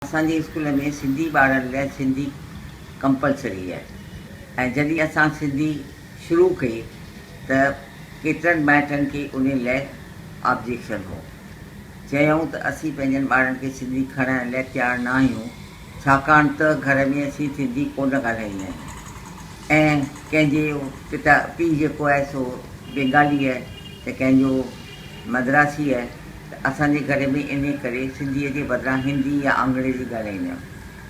असांजे स्कूल में सिंधी ॿारनि लाइ सिंधी कंपलसरी आहे। ऐं जॾहिं असां सिंधी शुरू कई त केतिरनि माइटनि खे उन लाइ ऑब्जेक्शन हो। चयूं त असीं पंहिंजनि ॿारनि खे सिंधी खणण लाइ तयारु न आहियूं, छाकाणि त घर में असीं सिंधी कोन ॻाल्हाईंदा आहियूं ऐं कंहिंजे पीउ जेको आहे सो बेंगाली आहे त कंहिंजो मद्रासी आहे, त असांजे घर में इन करे सिंधीअ जे बदिरां हिंदी या अंग्रेजी ॻाल्हाईंदा आहियूं।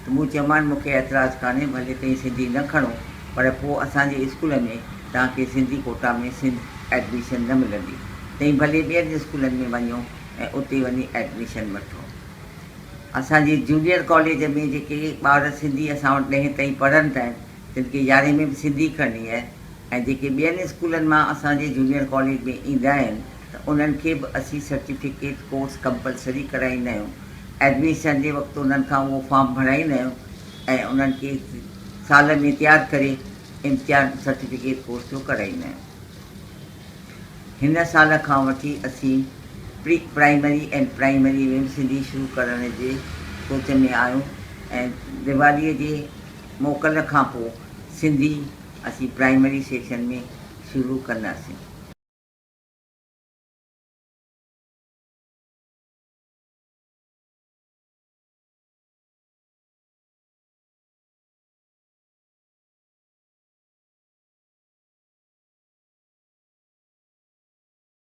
त मूं चयोमांनि मूंखे एतिराज़ु कान्हे, भले तव्हां सिंधी न खणो, पर पोइ असांजे स्कूल में तव्हांखे सिंधी कोटा में एडमिशन न मिलंदी, तव्हां भले ॿियनि स्कूलनि में वञो ऐं उते वञी एडमिशन वठो। असांजे जूनियर कॉलेज में जेके ॿार सिंधी असां वटि 10 ताईं पढ़नि था, तिन खे 11 में बि सिंधी खणणी आहे। ऐं जेके ॿियनि स्कूलनि मां असांजे जूनियर कॉलेज में ईंदा आहिनि त उन्हनि खे बि असीं सर्टिफिकेट कोर्स कंपलसरी कराईंदा आहियूं। एडमिशन जे वक़्तु उन्हनि खां उहो फॉर्म भराईंदा आहियूं ऐं उन्हनि खे साल में तयारु करे इम्तिहान सर्टिफिकेट कोर्स जो कराईंदा आहियूं। हिन साल खां वठी असीं प्री प्राइमरी ऐं प्राइमरी में सिंधी शुरू करण जे सोच में आहियूं ऐं दिवालीअ जे मोकल खां पोइ सिंधी असीं प्राइमरी सेक्शन में शुरू कंदासीं।